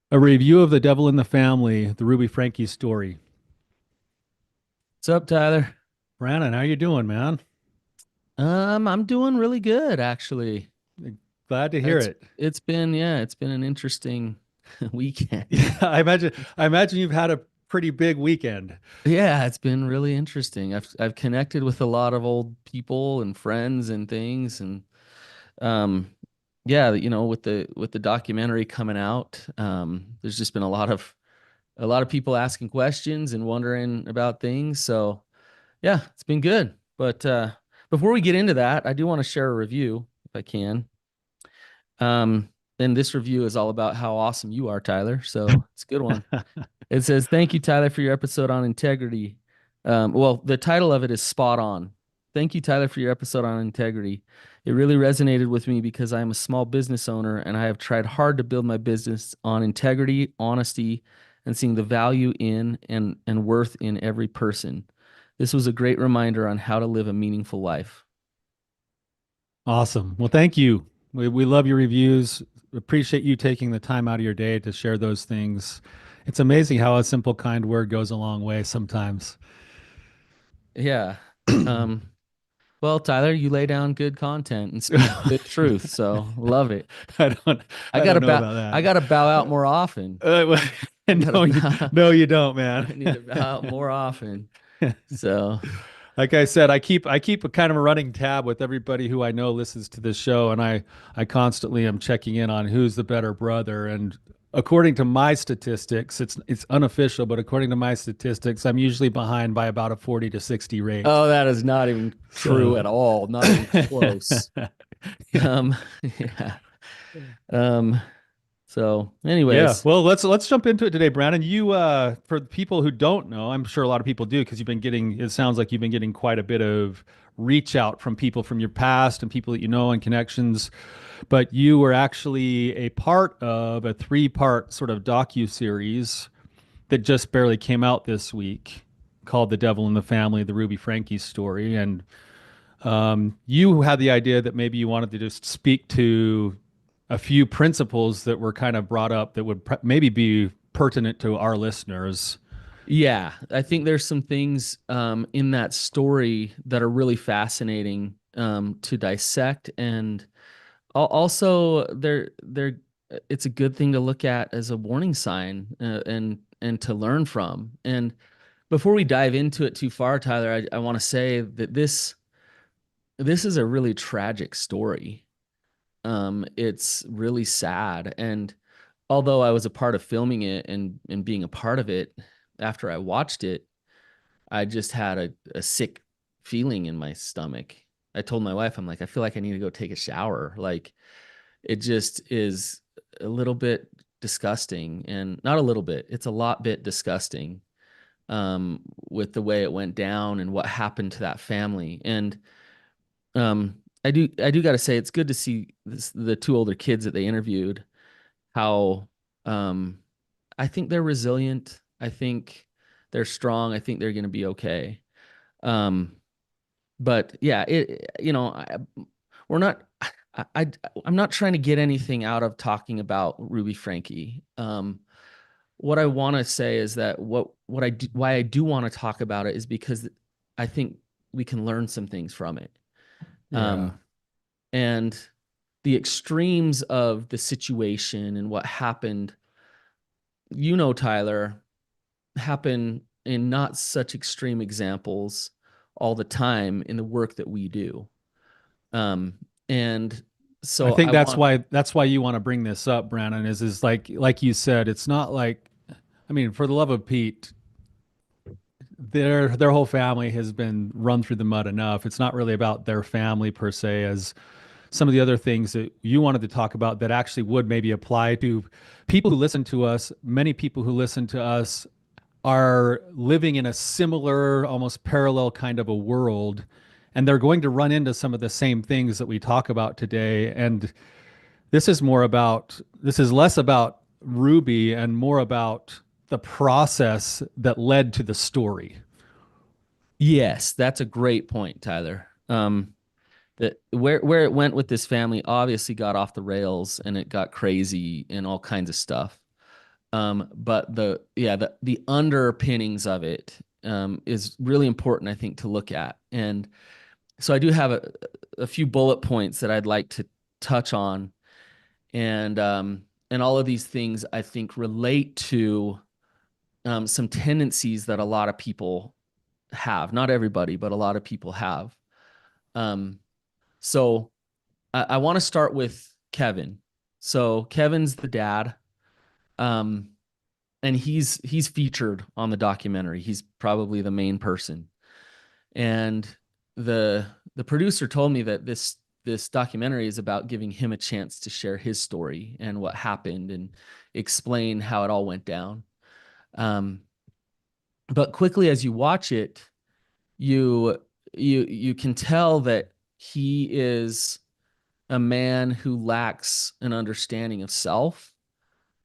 A review of The Devil in the Family, the Ruby Franke story. What's up, Tyler? Brannon, how you doing, man? I'm doing really good actually. Glad to hear It's it. it's been it's been an interesting weekend. Yeah, I imagine you've had a pretty big weekend. Yeah, it's been really interesting. I've connected with a lot of old people and friends and things and um yeah, with the documentary coming out, there's just been a lot of people asking questions and wondering about things. So, yeah, it's been good. But before we get into that, I do want to share a review if I can. Um, and this review is all about how awesome you are, Tyler. So it's a good one. It says, "Thank you, Tyler, for your episode on integrity." Well, the title of it is spot on. Thank you, Tyler, for your episode on integrity. It really resonated with me because I am a small business owner and I have tried hard to build my business on integrity, honesty, and seeing the value in and worth in every person. This was a great reminder on how to live a meaningful life. Awesome. Well, thank you. We love your reviews. Appreciate you taking the time out of your day to share those things. It's amazing how a simple, kind word goes a long way sometimes. Yeah. Um, Well, Tyler, you lay down good content and speak good truth, so love it. I don't I I gotta don't know bow. about I that. gotta bow out more often. Uh, I gotta no, you bow. no, you don't, man. I need to bow out more often. So, Like I said, I keep a kind of a running tab with everybody who I know listens to this show, and I constantly am checking in on who's the better brother. And according to my statistics, it's unofficial, but according to my statistics, I'm usually behind by about a 40 to 60 rate. oh, that is not even true So at all. Not even close. Um, yeah. Um, so, yeah, anyways, well, let's jump into it today, Brandon. You for the people who don't know, I'm sure a lot of people do because you've been getting it sounds like you've been getting quite a bit of reach out from people from your past and people that you know and connections. But you were actually a part of a three-part sort of docu-series that just barely came out this week called The Devil in the Family, the Ruby Franke story. And you had the idea that maybe you wanted to just speak to a few principles that were kind of brought up that would maybe be pertinent to our listeners. yeah, I think there's some things in that story that are really fascinating to dissect, and also they're it's a good thing to look at as a warning sign, and to learn from. And before we dive into it too far, Tyler, I want to say that this is a really tragic story. It's really sad, and although I was a part of filming it and being a part of it, after I watched it, I just had a sick feeling in my stomach. I told my wife, I'm like, I feel like I need to go take a shower. Like, it just is a little bit disgusting, and not a little bit, it's a lot bit disgusting, with the way it went down and what happened to that family. And I do got to say, it's good to see the two older kids that they interviewed, how um, I think they're resilient. I think they're strong. I think they're going to be okay. Um, but yeah, we're not. I I'm not trying to get anything out of talking about Ruby Franke. What I want to say is that what I do, why I do want to talk about it is because I think we can learn some things from it. Yeah. Um, and the extremes of the situation and what happened, Tyler, happen in not such extreme examples all the time in the work that we do. Um, and I so think I want, that's why you want to bring this up, Brandon, is like you said, it's not like I mean, for the love of Pete, their whole family has been run through the mud enough. It's not really about their family per se as some of the other things that you wanted to talk about that actually would maybe apply to people who listen to us. Many people who listen to us are living in a similar, almost parallel kind of a world, and they're going to run into some of the same things that we talk about today. And this is less about Ruby and more about the process that led to the story. yes, that's a great point, Tyler. That where it went with this family obviously got off the rails and it got crazy and all kinds of stuff. But the underpinnings of it is really important, I think, to look at. And so I do have a few bullet points that I'd like to touch on, and all of these things I think relate to some tendencies that a lot of people have. Not everybody, but a lot of people have. Um, so I want to start with Kevin. So Kevin's the dad, um, and he's featured on the documentary. He's probably the main person. And the producer told me that this documentary is about giving him a chance to share his story and what happened and explain how it all went down. Um, but quickly as you watch it, you you can tell that he is a man who lacks an understanding of self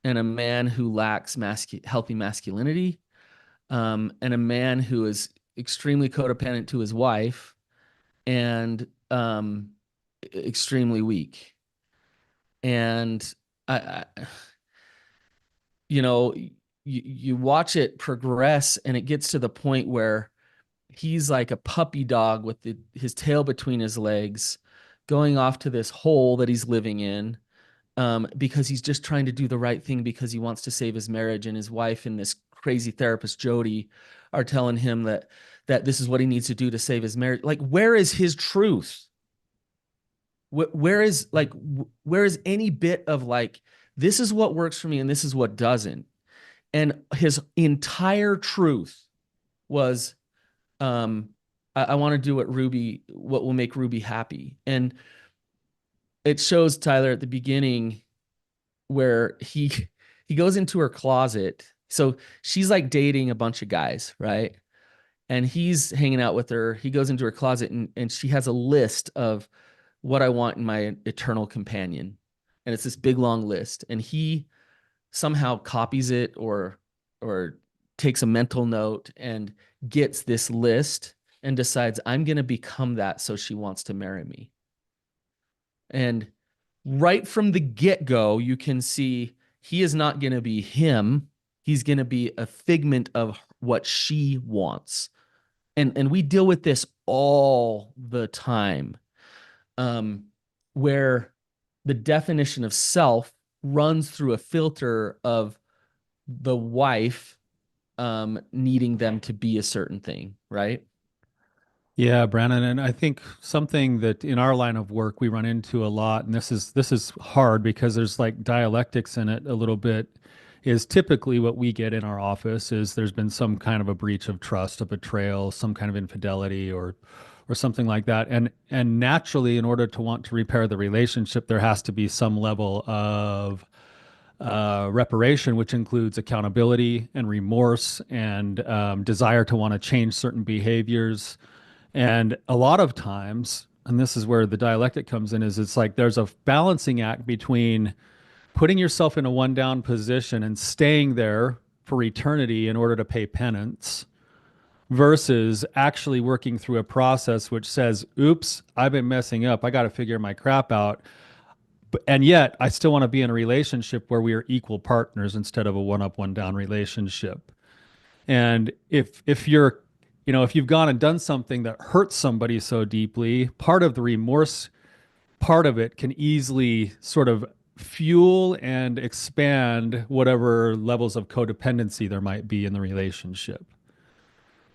and a man who lacks healthy masculinity, and a man who is extremely codependent to his wife and extremely weak. And I you know, you watch it progress, and it gets to the point where he's like a puppy dog with his tail between his legs, going off to this hole that he's living in, because he's just trying to do the right thing because he wants to save his marriage. And his wife and this crazy therapist Jody are telling him that this is what he needs to do to save his marriage. Like, where is his truth? Where is any bit of like, this is what works for me and this is what doesn't? And his entire truth was, I want to do what will make Ruby happy. And it shows Tyler at the beginning where he goes into her closet. So she's like dating a bunch of guys, right? And he's hanging out with her. He goes into her closet, and she has a list of what I want in my eternal companion. And it's this big long list. And he somehow copies it or takes a mental note and gets this list and decides, I'm going to become that so she wants to marry me. And right from the get-go, you can see he is not going to be him. He's going to be a figment of what she wants. And we deal with this all the time, where the definition of self runs through a filter of the wife needing them to be a certain thing, right? Yeah, Brannon, and I think something that in our line of work we run into a lot, and this is hard because there's like dialectics in it a little bit, is typically what we get in our office is there's been some kind of a breach of trust, a betrayal, some kind of infidelity or something like that. And naturally, in order to want to repair the relationship, there has to be some level of reparation, which includes accountability and remorse and desire to want to change certain behaviors. And a lot of times, and this is where the dialectic comes in, is it's like there's a balancing act between putting yourself in a one down position and staying there for eternity in order to pay penance versus actually working through a process which says, oops, I've been messing up. I got to figure my crap out. And yet, I still want to be in a relationship where we are equal partners instead of a one up, one down relationship. And if you're, if you've gone and done something that hurts somebody so deeply, part of the remorse, part of it can easily sort of fuel and expand whatever levels of codependency there might be in the relationship.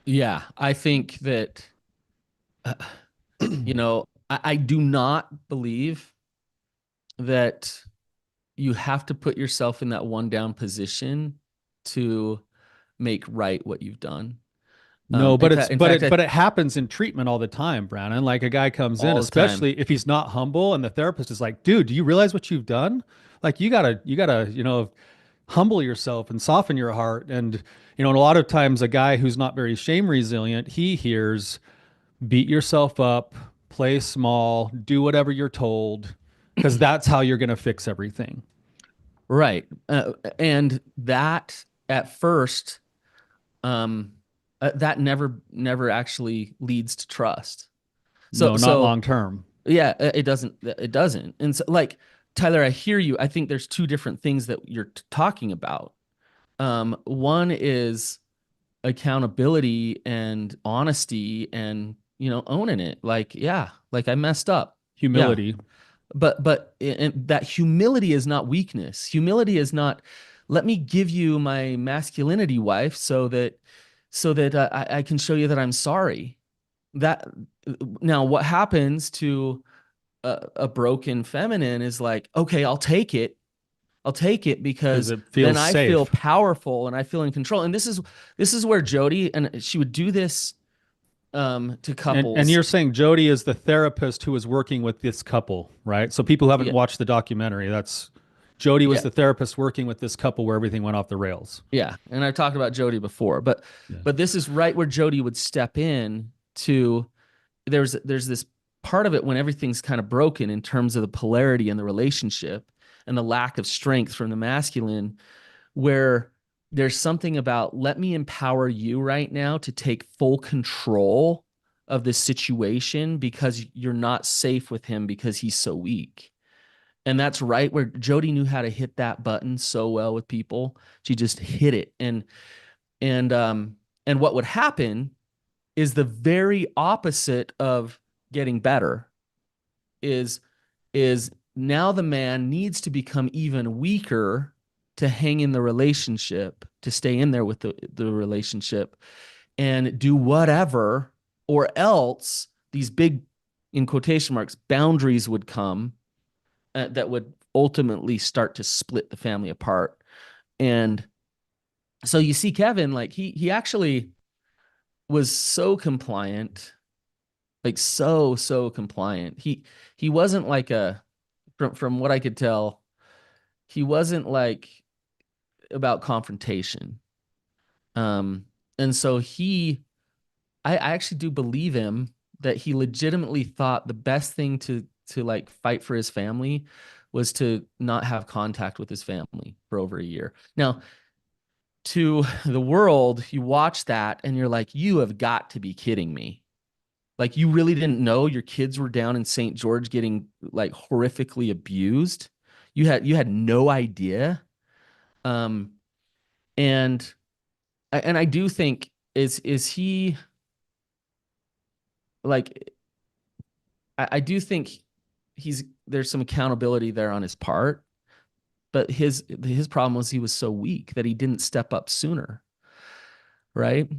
Yeah, I think that, uh, I do not believe that you have to put yourself in that one down position to make right what you've done. No, In but fact, but it happens in treatment all the time, Brannon. Like a guy comes in, all the time. especially if he's not humble, and the therapist is like, "Dude, do you realize what you've done? Like you gotta, humble yourself and soften your heart." And a lot of times a guy who's not very shame resilient, he hears, "Beat yourself up, play small, do whatever you're told, because that's how you're gonna fix everything." Right. And that at first, um, that never actually leads to trust. So, No, not so long term. yeah, it doesn't. And so, like, Tyler, I hear you. I think there's two different things that you're talking about. One is accountability and honesty and, owning it. Like, yeah, like I messed up. Yeah. Humility. But that humility is not weakness. Humility is not, let me give you my masculinity, wife, so that I can show you that I'm sorry. That Now what happens to a broken feminine is like, okay, I'll take it. I'll take it Because because it then feels I feel safe. powerful and I feel in control. And this is where Jody, and she would do this to And couples. you're saying Jody is the therapist who was working with this couple, right? So people who haven't Yeah, watched the documentary, that's Jody was yeah, the therapist working with this couple where everything went off the rails. yeah. And I've talked about Jody before, but Yeah. but this is right where Jody would step in to. There's this part of it when everything's kind of broken in terms of the polarity in the relationship and the lack of strength from the masculine, where there's something about, let me empower you right now to take full control of this situation because you're not safe with him because he's so weak. And that's right where Jody knew how to hit that button so well with people. She just hit it. And what would happen is the very opposite of getting better is is now the man needs to become even weaker to hang in the relationship, to stay in there with the relationship and do whatever, or else these big, in quotation marks, boundaries would come that would ultimately start to split the family apart. And so you see Kevin, like he actually was so compliant, like so compliant. He wasn't like a, from what I could tell, he wasn't like about confrontation. Um, and so I actually do believe him that he legitimately thought the best thing to like fight for his family was to not have contact with his family for over a year. Now, to the world, you watch that and you're like, you have got to be kidding me. Like, you really didn't know your kids were down in St. George getting like horrifically abused. You had no idea. Um, and and I do think, is he like, I do think there's some accountability there on his part, but his problem was he was so weak that he didn't step up sooner, right?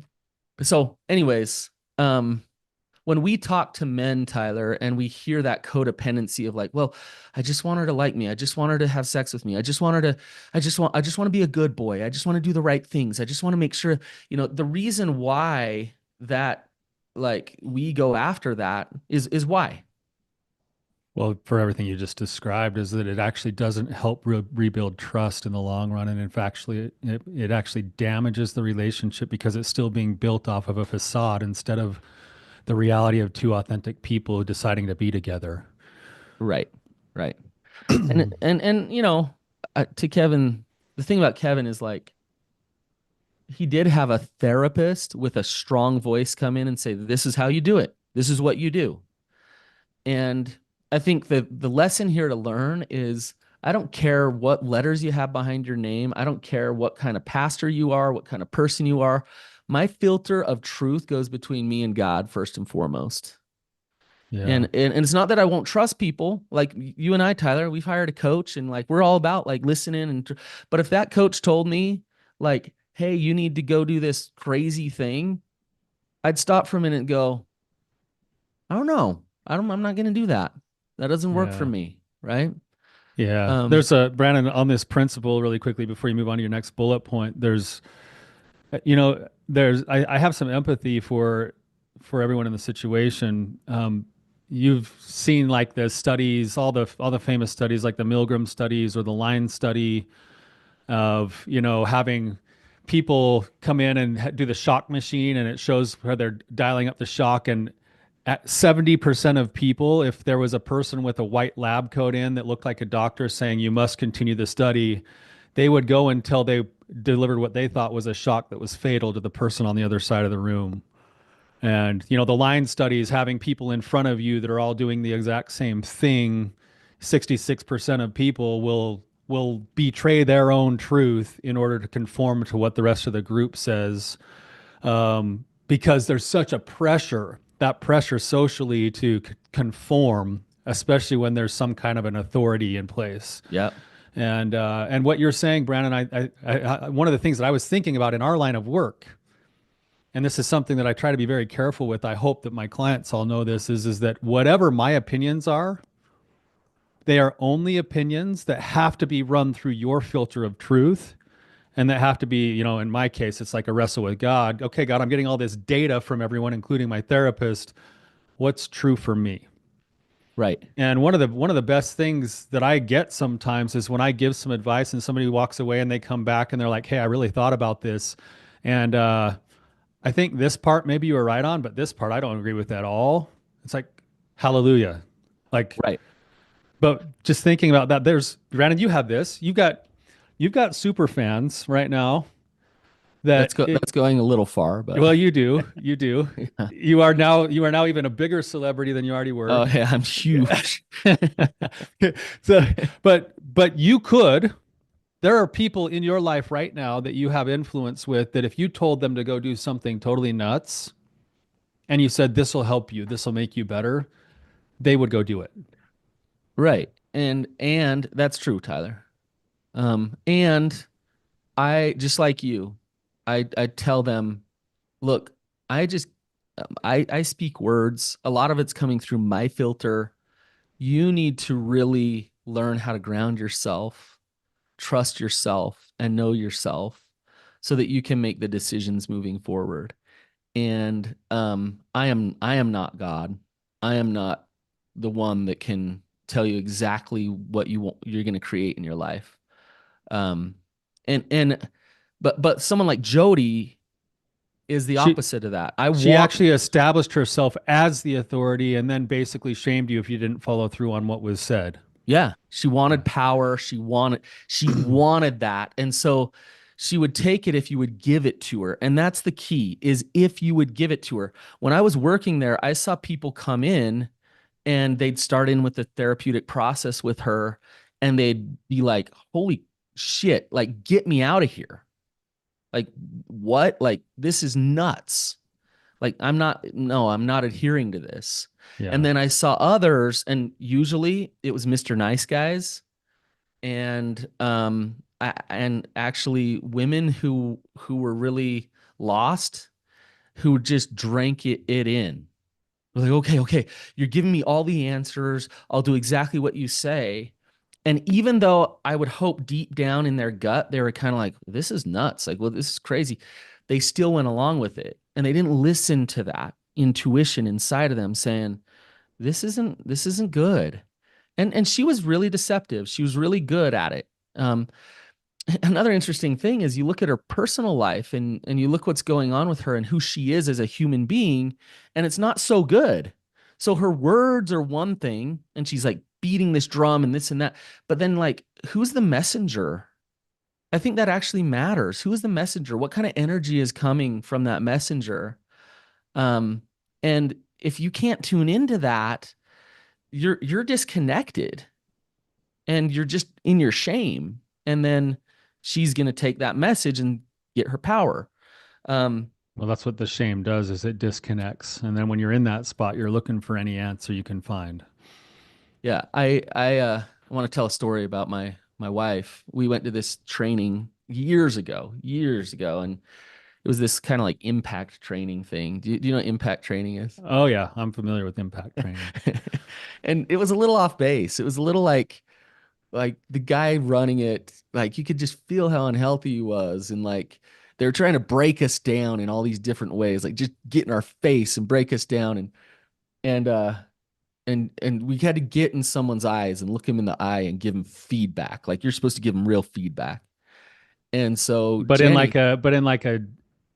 So, anyways, when we talk to men, Tyler, and we hear that codependency of like, well, I just want her to like me. I just want her to have sex with me. I just want to be a good boy. I just want to do the right things. I just want to make sure, the reason why that, like, we go after that is why. Well, for everything you just described, is that it actually doesn't help rebuild trust in the long run, and in fact, it actually damages the relationship because it's still being built off of a facade instead of the reality of two authentic people deciding to be together. Right. Right. And to Kevin, the thing about Kevin is like, he did have a therapist with a strong voice come in and say, this is how you do it. This is what you do. And I think that the lesson here to learn is, I don't care what letters you have behind your name. I don't care what kind of pastor you are, what kind of person you are. My filter of truth goes between me and God first and foremost. Yeah. And it's not that I won't trust people. Like you and I, Tyler, we've hired a coach and like we're all about like listening but if that coach told me like, hey, you need to go do this crazy thing, I'd stop for a minute and go, I don't know. I'm not gonna do that. That doesn't work for Yeah. me. Right. Yeah. Um, There's a Brandon on this principle really quickly before you move on to your next bullet point. I have some empathy for everyone in the situation. You've seen like the studies, all the famous studies, like the Milgram studies or the Line study of having people come in and do the shock machine, and it shows where they're dialing up the shock. And at 70% of people, if there was a person with a white lab coat in that looked like a doctor saying you must continue the study, they would go until they delivered what they thought was a shock that was fatal to the person on the other side of the room. And the line studies, having people in front of you that are all doing the exact same thing, 66% of people will will betray their own truth in order to conform to what the rest of the group says, because there's such a pressure, that pressure socially to conform, especially when there's some kind of an authority in place. Yeah. And what you're saying, Brandon, one of the things that I was thinking about in our line of work, and this is something that I try to be very careful with. I hope that my clients all know this is that whatever my opinions are, they are only opinions that have to be run through your filter of truth and that have to be, in my case, it's like a wrestle with God. Okay, God, I'm getting all this data from everyone, including my therapist. What's true for me? Right. And one of the best things that I get sometimes is when I give some advice and somebody walks away and they come back and they're like, "Hey, I really thought about this, and I think this part maybe you were right on, but this part I don't agree with at all." It's like, hallelujah. Like, Right. but just thinking about that, there's Brandon, you have this. You've got super fans right now that That's going a little far, but well, you do. You do. yeah. You are now even a bigger celebrity than you already Oh were. yeah, I'm huge. So, but you could. There are people in your life right now that you have influence with that if you told them to go do something totally nuts and you said this will help you, this will make you better, they would go do it. Right. And that's true, Tyler. And I just like you, I tell them, look, I just I speak words. A lot of it's coming through my filter. You need to really learn how to ground yourself, trust yourself, and know yourself so that you can make the decisions moving forward. And I am not God. I am not the one that can tell you exactly what you're going to create in your life. Um, and but someone like Jody is the She opposite of that. I she want actually established herself as the authority and then basically shamed you if you didn't follow through on what was said. Yeah, she wanted power. She wanted that. And so she would take it if you would give it to her. And that's the key is if you would give it to her. When I was working there, I saw people come in and they'd start in with the therapeutic process with her and they'd be like, "Holy shit, like get me out of here." Like what? Like this is nuts. Like I'm not adhering to this. And Yeah. then I saw others, and usually it was Mr. Nice Guys and actually women who were really lost, who just drank it in. Like, okay, you're giving me all the answers. I'll do exactly what you say. And even though I would hope deep down in their gut, they were kind of like, this is nuts. Like, well, this is crazy. They still went along with it. And they didn't listen to that intuition inside of them saying, this isn't good. And she was really deceptive. She was really good at it. Um, Another interesting thing is you look at her personal life and you look what's going on with her and who she is as a human being, and it's not so good. So her words are one thing, and she's like beating this drum and this and that. But then, like, who's the messenger? I think that actually matters. Who is the messenger? What kind of energy is coming from that messenger? Um, and if you can't tune into that, you're disconnected and you're just in your shame. And then she's going to take that message and get her power. Um, Well, that's what the shame does is it disconnects. And then when you're in that spot, you're looking for any answer you can find. yeah, I want to tell a story about my wife. We went to this training years ago, and it was this kind of like impact training thing. Do you know what impact training is? Oh yeah, I'm familiar with impact training. And it was a little off base. It was a little like the guy running it, like you could just feel how unhealthy he was, and like they were trying to break us down in all these different ways, like just get in our face and break us down, and and we had to get in someone's eyes and look him in the eye and give him feedback. Like you're supposed to give him real feedback. And so Jenny, But in like a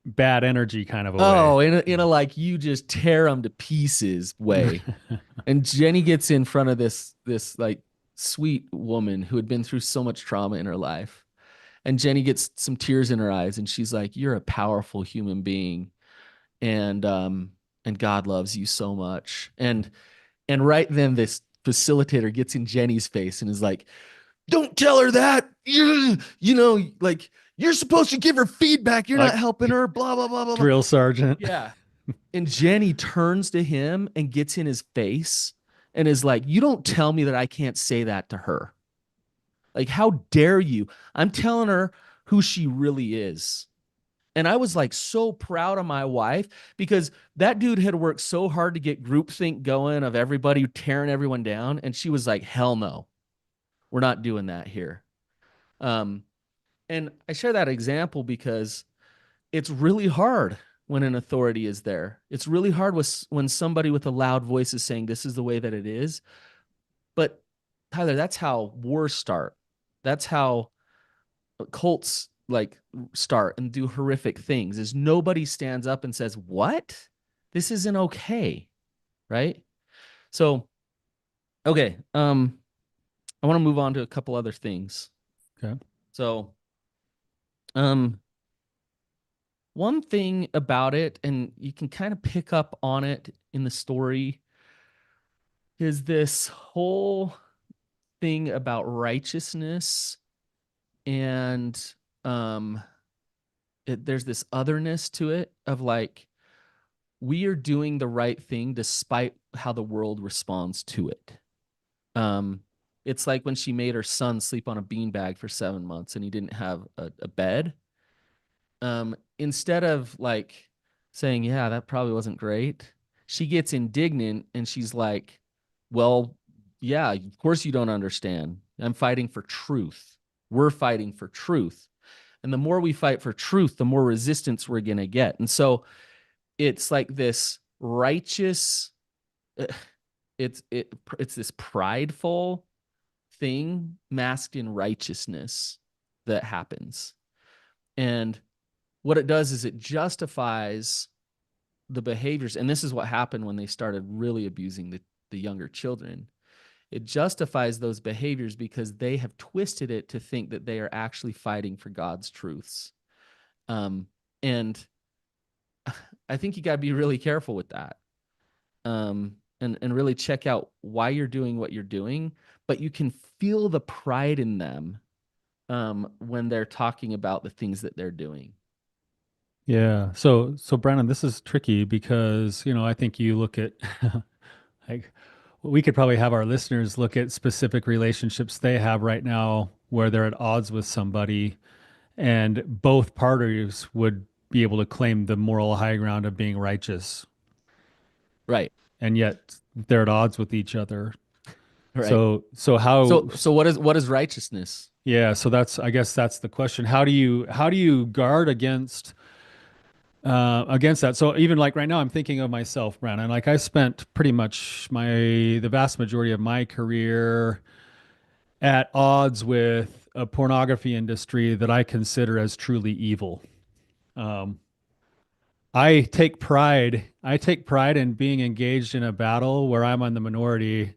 bad energy kind of a way. oh, in a like you just tear them to pieces way. And Jenny gets in front of this like sweet woman who had been through so much trauma in her life. And Jenny gets some tears in her eyes and she's like, "You're a powerful human being and God loves you so much." And right then this facilitator gets in Jenny's face and is like, don't tell her that. Like you're supposed to give her feedback. You're not Like helping her, blah, blah, blah, blah, blah. drill sergeant. Yeah. And Jenny turns to him and gets in his face and is like, you don't tell me that I can't say that to her. Like, how dare you? I'm telling her who she really is. And I was like so proud of my wife because that dude had worked so hard to get groupthink going of everybody tearing everyone down. And she was like, hell no, we're not doing that here. Um, and I share that example because it's really hard when an authority is there. It's really hard when somebody with a loud voice is saying this is the way that it is. But Tyler, that's how wars start. That's how cults like start and do horrific things is nobody stands up and says, "What? This isn't okay." Right? So, okay, I want to move on to a couple other things. Okay. So, um one thing about it, and you can kind of pick up on it in the story, is this whole thing about righteousness and um there's this otherness to it of like we are doing the right thing despite how the world responds to it. Um, it's like when she made her son sleep on a beanbag for 7 months and he didn't have a bed. Instead of like saying, yeah, that probably wasn't great, she gets indignant and she's like, well, yeah, of course you don't understand. I'm fighting for truth. We're fighting for truth. And the more we fight for truth, the more resistance we're going to get. And so it's like this righteous, uh, it's this prideful thing masked in righteousness that happens. And what it does is it justifies the behaviors. And this is what happened when they started really abusing the younger children. It justifies those behaviors because they have twisted it to think that they are actually fighting for God's truths. And I think you got to be really careful with that. And really check out why you're doing what you're doing, but you can feel the pride in them when they're talking about the things that they're doing. Yeah. So Brandon, this is tricky because, I think you look at like we could probably have our listeners look at specific relationships they have right now where they're at odds with somebody and both parties would be able to claim the moral high ground of being righteous, Right. and yet they're at odds with each other. Right. So how So what is righteousness? yeah, so that's I guess that's the question. How do you guard against that? So even like right now, I'm thinking of myself, Brandon. Like I spent pretty much the vast majority of my career at odds with a pornography industry that I consider as truly evil. Um, I take pride in being engaged in a battle where I'm on the minority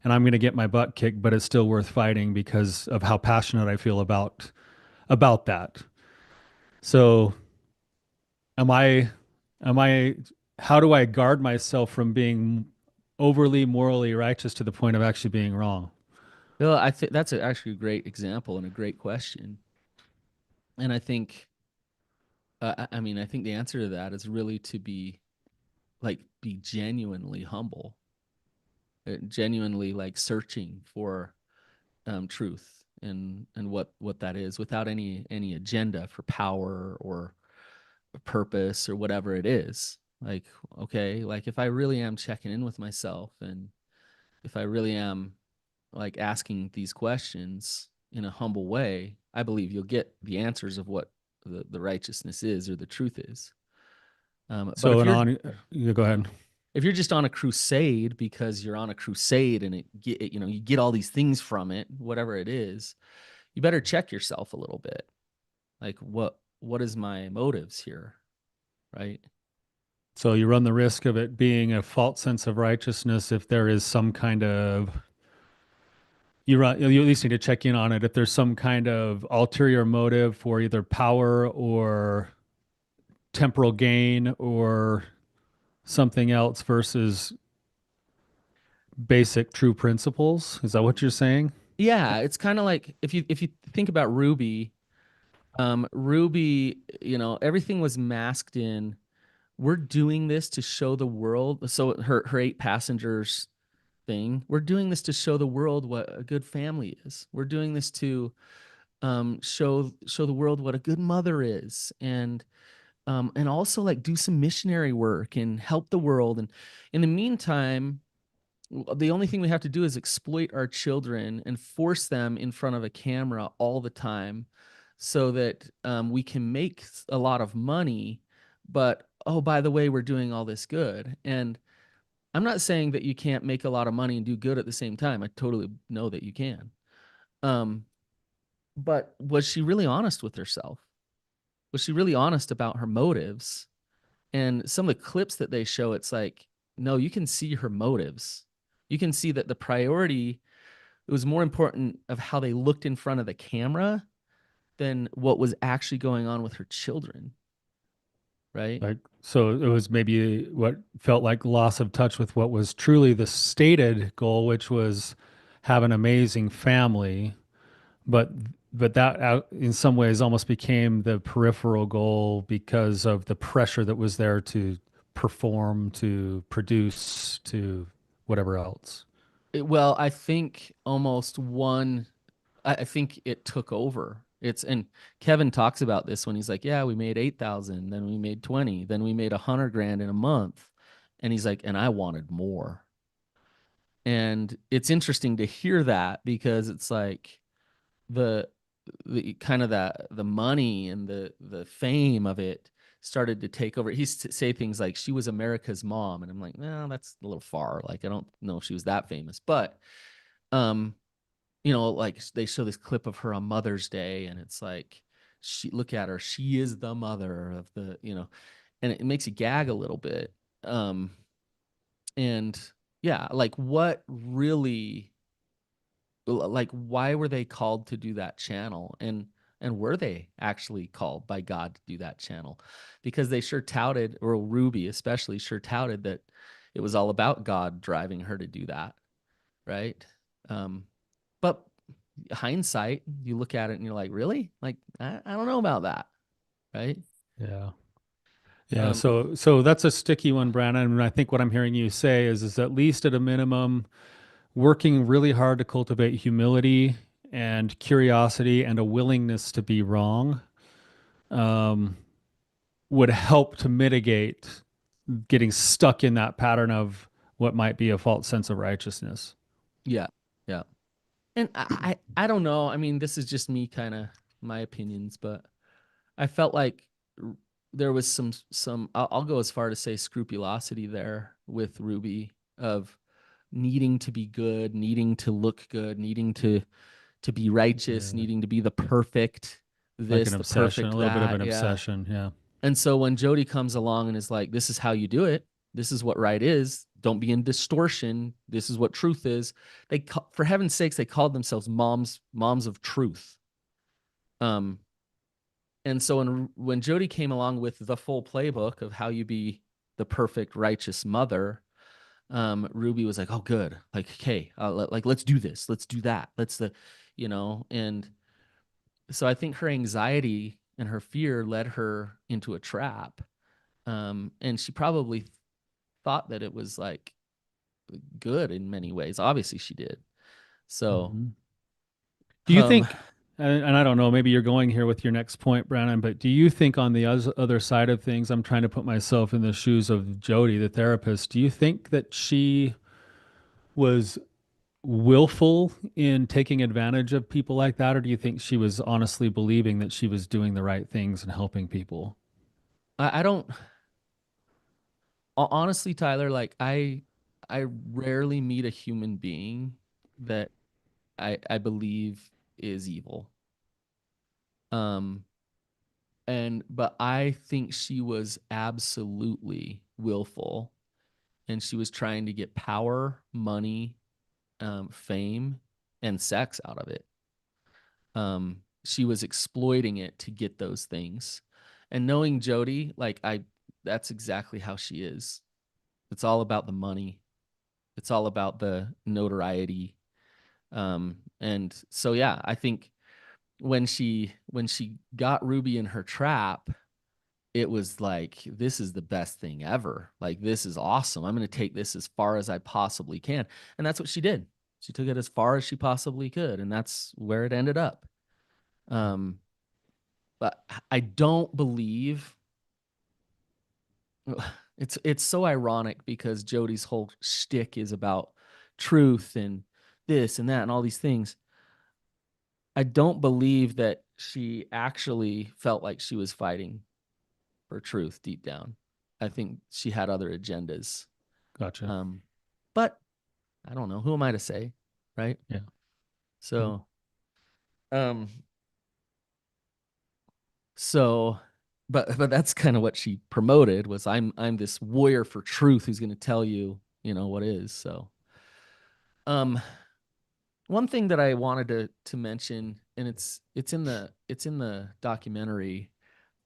and I'm going to get my butt kicked, but it's still worth fighting because of how passionate I feel about that. So am I am I how do I guard myself from being overly morally righteous to the point of actually being wrong? Well, I think that's actually a great example and a great question. And I think, I mean, I think the answer to that is really to be genuinely humble, genuinely like searching for truth and what that is without any agenda for power or purpose or whatever it is. Like, okay, like if I really am checking in with myself and if I really am like asking these questions in a humble way, I believe you'll get the answers of what the righteousness is or the truth is. But So you go ahead. if you're just on a crusade because you're on a crusade and you get all these things from it, whatever it is, you better check yourself a little bit. Like what is my motives here, right? So you run the risk of it being a false sense of righteousness if there is some kind of you at least need to check in on it if there's some kind of ulterior motive for either power or temporal gain or something else versus basic true principles. Is that what you're saying? Yeah, it's kind of like if you think about Ruby, Ruby, everything was masked in. We're doing this to show the world. So her eight passengers thing. We're doing this to show the world what a good family is. We're doing this to show the world what a good mother is, and also like do some missionary work and help the world. And in the meantime, the only thing we have to do is exploit our children and force them in front of a camera all the time so that we can make a lot of money. But oh, by the way, we're doing all this good. And I'm not saying that you can't make a lot of money and do good at the same time. I totally know that you can. Um, but was she really honest with herself? Was she really honest about her motives? And some of the clips that they show, it's like, no, you can see her motives. You can see that the priority, it was more important of how they looked in front of the camera than what was actually going on with her children, right? Like, so it was maybe what felt like loss of touch with what was truly the stated goal, which was have an amazing family, but that in some ways almost became the peripheral goal because of the pressure that was there to perform, to produce, to whatever else. Well, I think I think it took over. And Kevin talks about this when he's like, yeah, we made 8,000, then we made 20, then we made 100 grand in a month. And he's like, and I wanted more. And it's interesting to hear that because it's like the the kind of the money and the fame of it started to take over. He say things like she was America's mom, and I'm like, no, that's a little far. Like I don't know if she was that famous, but um, like they show this clip of her on Mother's Day, and it's like she look at her, she is the mother of and it makes you gag a little bit. Um, and yeah, like what really like why were they called to do that channel, and were they actually called by God to do that channel? Because they sure touted, or Ruby especially sure touted that it was all about God driving her to do that, right? But hindsight, you look at it and you're like, really? Like I don't know about that, right? Yeah. Yeah, um so that's a sticky one, Brandon. And I think what I'm hearing you say is at least at a minimum, working really hard to cultivate humility and curiosity and a willingness to be wrong um, would help to mitigate getting stuck in that pattern of what might be a false sense of righteousness. yeah, yeah. And I don't know, I mean, this is just me kind of my opinions, but I felt like there was some I'll go as far to say scrupulosity there with Ruby of needing to be good, needing to look good, needing to be righteous, Yeah, needing to be the perfect like an this, the obsession, a perfect little bit of that. an Yeah. obsession. Yeah. And so when Jody comes along and is like, this is how you do it, this is what right is, don't be in distortion, this is what truth is. For heaven's sakes, they called themselves moms of truth. Um, and so when Jody came along with the full playbook of how you be the perfect righteous mother, Ruby was like, "Oh, good. Like, okay, like let's do this. Let's do that. And so I think her anxiety and her fear led her into a trap. And she probably thought that it was like good in many ways. Obviously, she did. So, Mhm. Do you um, think, and I don't know, maybe you're going here with your next point, Brandon, but do you think on the other side of things, I'm trying to put myself in the shoes of Jody, the therapist, do you think that she was willful in taking advantage of people like that, or do you think she was honestly believing that she was doing the right things and helping people? I don't honestly, Tyler. Like, I rarely meet a human being that I believe is evil. Um, but I think she was absolutely willful, and she was trying to get power, money, fame, and sex out of it. She was exploiting it to get those things. And knowing Jody, that's exactly how she is. It's all about the money. It's all about the notoriety. And so yeah, I think when she got Ruby in her trap, it was like, this is the best thing ever. Like, this is awesome. I'm going to take this as far as I possibly can. And that's what she did. She took it as far as she possibly could, and that's where it ended up. Um, but I don't believe it's so ironic because Jody's whole shtick is about truth and this and that and all these things. I don't believe that she actually felt like she was fighting for truth deep down. I think she had other agendas. Gotcha. Um, but I don't know. Who am I to say? Right. Yeah. Yeah. So, um, so, but that's kind of what she promoted was I'm this warrior for truth who's going to tell you, what is. So, um, one thing that I wanted to mention, and it's in the documentary,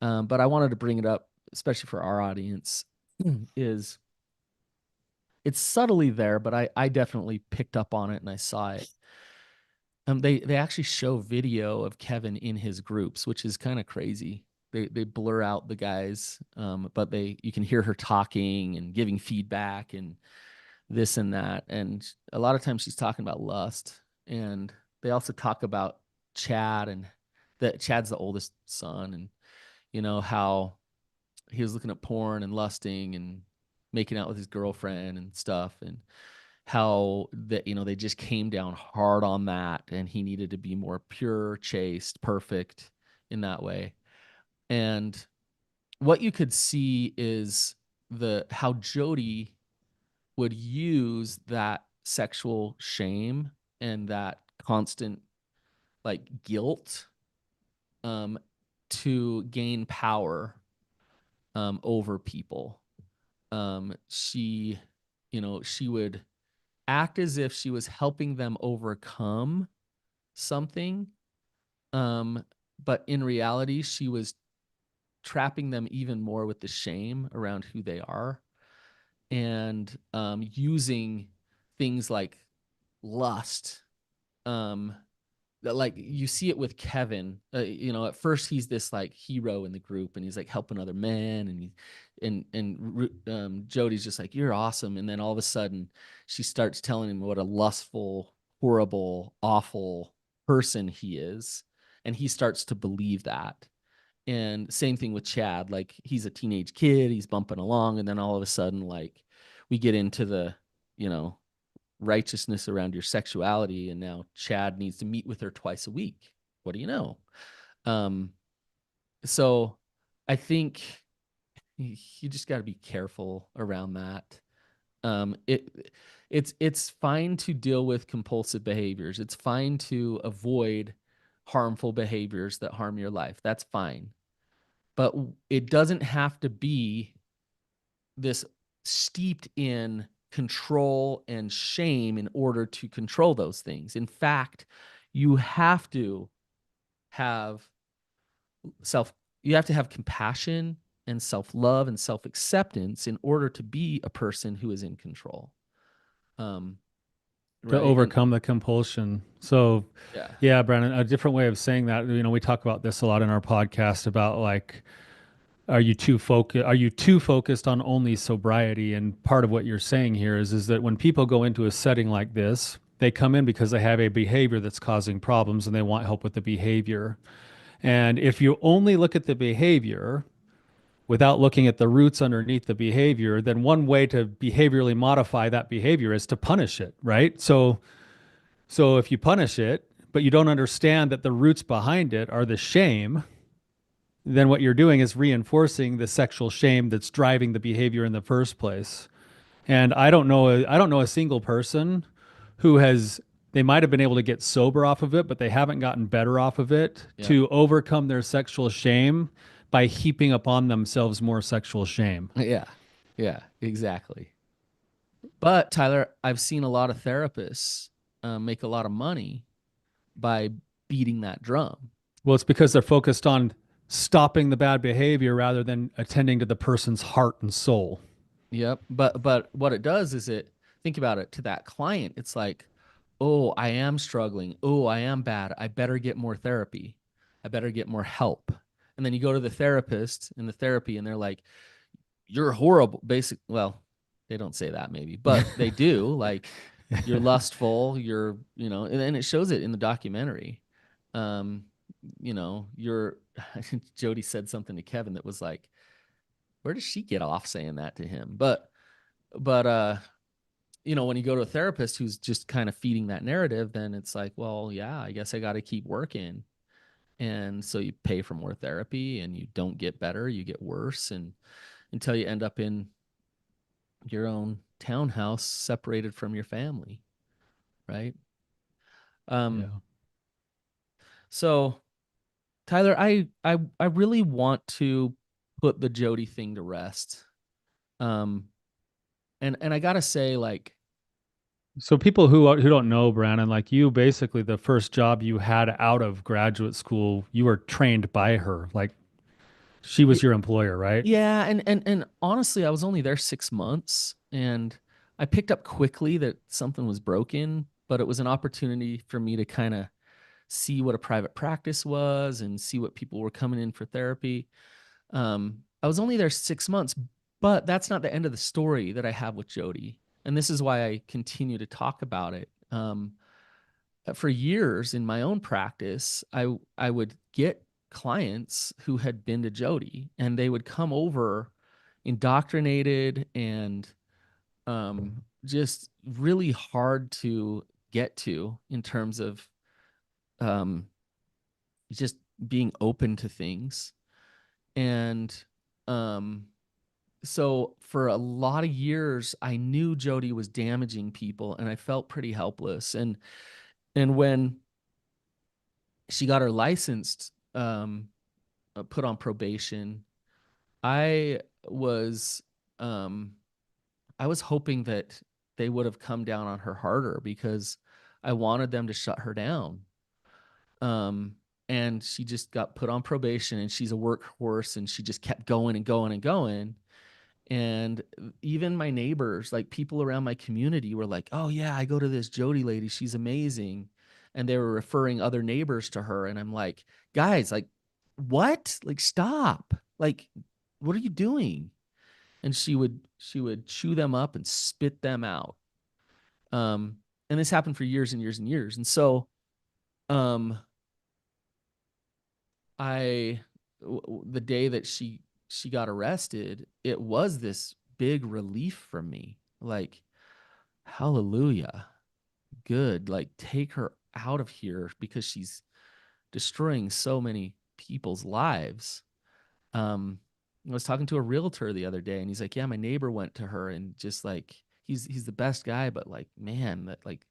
but I wanted to bring it up, especially for our audience, is it's subtly there, but I definitely picked up on it and I saw it. They actually show video of Kevin in his groups, which is kind of crazy. They blur out the guys, but you can hear her talking and giving feedback and this and that. And a lot of times she's talking about lust. And they also talk about Chad, and that Chad's the oldest son, and how he was looking at porn and lusting and making out with his girlfriend and stuff, and how that they just came down hard on that, and he needed to be more pure, chaste, perfect in that way. And what you could see is the how Jody would use that sexual shame and that constant like guilt, um, to gain power, over people. She would act as if she was helping them overcome something, um, but in reality, she was trapping them even more with the shame around who they are, and using things like lust, um, that, like, you see it with Kevin. At first he's this like hero in the group, and he's like helping other men, and Jody's just like, you're awesome. And then all of a sudden she starts telling him what a lustful, horrible, awful person he is, and he starts to believe that. And same thing with Chad. Like, he's a teenage kid, he's bumping along, and then all of a sudden, like, we get into the you know righteousness around your sexuality, and now Chad needs to meet with her twice a week. What do you know? Um, so I think you just got to be careful around that. It's fine to deal with compulsive behaviors. It's fine to avoid harmful behaviors that harm your life. That's fine. But it doesn't have to be this steeped in control and shame in order to control those things. In fact, you have to have self you have to have compassion and self-love and self-acceptance in order to be a person who is in control. Um To right? And overcome the compulsion. So, yeah. yeah, Brandon, a different way of saying that, we talk about this a lot in our podcast about like, are you too focused on only sobriety? And part of what you're saying here is that when people go into a setting like this, they come in because they have a behavior that's causing problems and they want help with the behavior. And if you only look at the behavior without looking at the roots underneath the behavior, then one way to behaviorally modify that behavior is to punish it, right? So if you punish it, but you don't understand that the roots behind it are the shame, then what you're doing is reinforcing the sexual shame that's driving the behavior in the first place. And I don't know a single person who has they might have been able to get sober off of it, but they haven't gotten better off of it Yeah. to overcome their sexual shame by heaping upon themselves more sexual shame. Yeah. Yeah, exactly. But Tyler, I've seen a lot of therapists make a lot of money by beating that drum. Well, it's because they're focused on stopping the bad behavior rather than attending to the person's heart and soul. Yep. But what it does is, think about it, to that client, it's like, oh, I am struggling. Oh, I am bad. I better get more therapy. I better get more help. And then you go to the therapist in the therapy and they're like, you're horrible. Well, they don't say that maybe, but they do. Like, you're lustful, and it shows it in the documentary. Um, you're, Jody said something to Kevin that was like, where does she get off saying that to him? But when you go to a therapist who's just kind of feeding that narrative, then it's like, well, yeah, I guess I got to keep working. And so you pay for more therapy and you don't get better, you get worse. And until you end up in your own townhouse separated from your family, right? Um, Yeah. so Tyler, I really want to put the Jody thing to rest. Um, and I gotta say, like, So people who don't know Brannon, like you, basically the first job you had out of graduate school, you were trained by her. Like she was it, your employer, right? yeah, and honestly, I was only there 6 months, and I picked up quickly that something was broken, but it was an opportunity for me to kind of see what a private practice was and see what people were coming in for therapy. I was only there 6 months, but that's not the end of the story that I have with Jody. And this is why I continue to talk about it. For years in my own practice, I would get clients who had been to Jody, and they would come over indoctrinated and just really hard to get to in terms of um, just being open to things. And um, so for a lot of years, I knew Jody was damaging people, and I felt pretty helpless. And when she got her licensed, put on probation, I was um, I was hoping that they would have come down on her harder because I wanted them to shut her down. Um, and she just got put on probation, and she's a workhorse, and she just kept going and going and going. And even my neighbors, like people around my community, were like, "Oh yeah, I go to this Jody lady. She's amazing." And they were referring other neighbors to her. And I'm like, "Guys, like, what? Like, stop! Like, what are you doing?" And she would chew them up and spit them out. Um, and this happened for years and years and years. And so, um, the day that she got arrested, it was this big relief for me. Like, hallelujah, good. Like, take her out of here because she's destroying so many people's lives. I was talking to a realtor the other day, and he's like, "Yeah, my neighbor went to her, and just like he's the best guy, but like, man, that like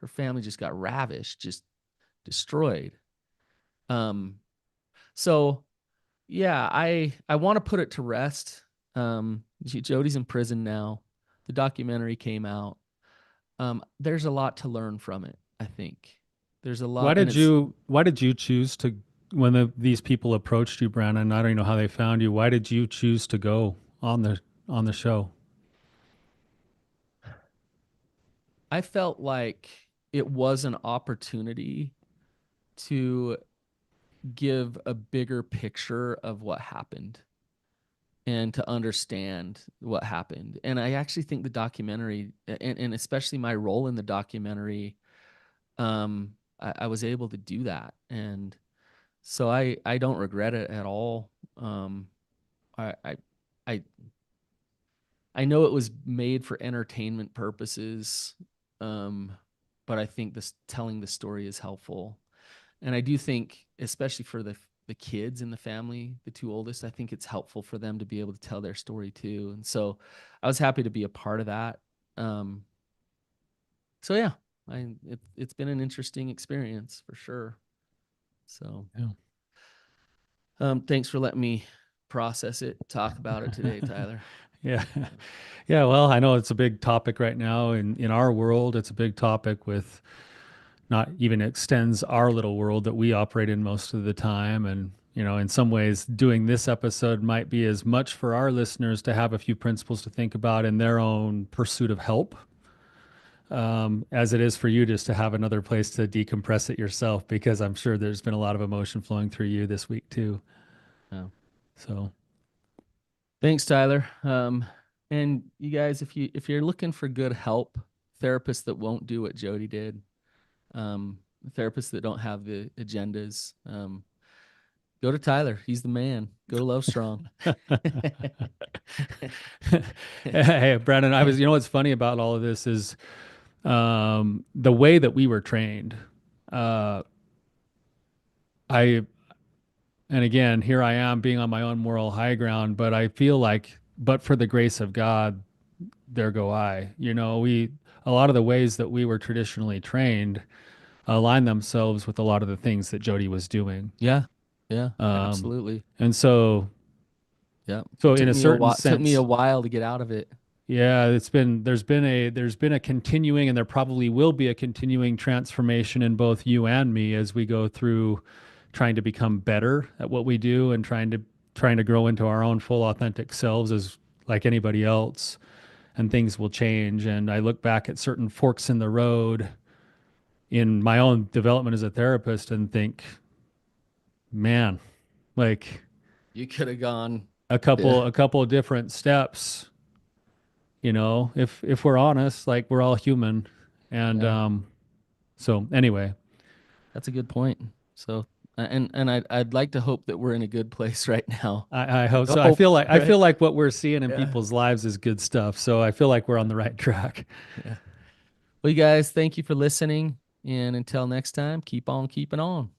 her family just got ravished, just destroyed." Um, so yeah, I want to put it to rest. Jody's in prison now. The documentary came out. There's a lot to learn from it, I think. There's a Why lot, and did it's you why did you choose to when these people approached you, Brannon? I don't even know how they found you. Why did you choose to go on the show? I felt like it was an opportunity to give a bigger picture of what happened and to understand what happened. And I actually think the documentary, and especially my role in the documentary, I was able to do that. And so I don't regret it at all. I, I, I, I know it was made for entertainment purposes, um, but I think this telling the story is helpful. And I do think, especially for the kids in the family, the two oldest, I think it's helpful for them to be able to tell their story too. And so I was happy to be a part of that. Um, so yeah, it's been an interesting experience for sure. So Yeah. thanks for letting me process it, talk about it today, Tyler. Yeah. Yeah, well, I know it's a big topic right now in our world. It's a big topic with not even extends our little world that we operate in most of the time. And, in some ways, doing this episode might be as much for our listeners to have a few principles to think about in their own pursuit of help, as it is for you just to have another place to decompress it yourself, because I'm sure there's been a lot of emotion flowing through you this week too. Yeah. So, Thanks, Tyler. And you guys, if you're looking for good help, therapists that won't do what Jody did, therapists that don't have the agendas, go to Tyler. He's the man. Go to Love Strong. hey, Brandon, you know, what's funny about all of this is the way that we were trained. Uh, I, and again, here I am being on my own moral high ground, but I feel like, but for the grace of God, there go I. You know, a lot of the ways that we were traditionally trained align themselves with a lot of the things that Jody was doing. Yeah. Yeah, Um, absolutely. and so, Yeah. so It in took a me a certain while, took me a sense, while to get out of it. yeah, there's been a continuing, and there probably will be a continuing transformation in both you and me as we go through trying to become better at what we do and trying to grow into our own full authentic selves as like anybody else, and things will change. And I look back at certain forks in the road in my own development as a therapist and think, man, like You could have gone. a Yeah. couple of different steps, you know, if we're honest, like we're all human. And Yeah. so anyway, That's a good point. So, and I'd like to hope that we're in a good place right now. I hope so. Hope, I right? feel like what we're seeing in Yeah. people's lives is good stuff. So I feel like we're on the right track. Yeah. Well, you guys, thank you for listening. And until next time, keep on keeping on.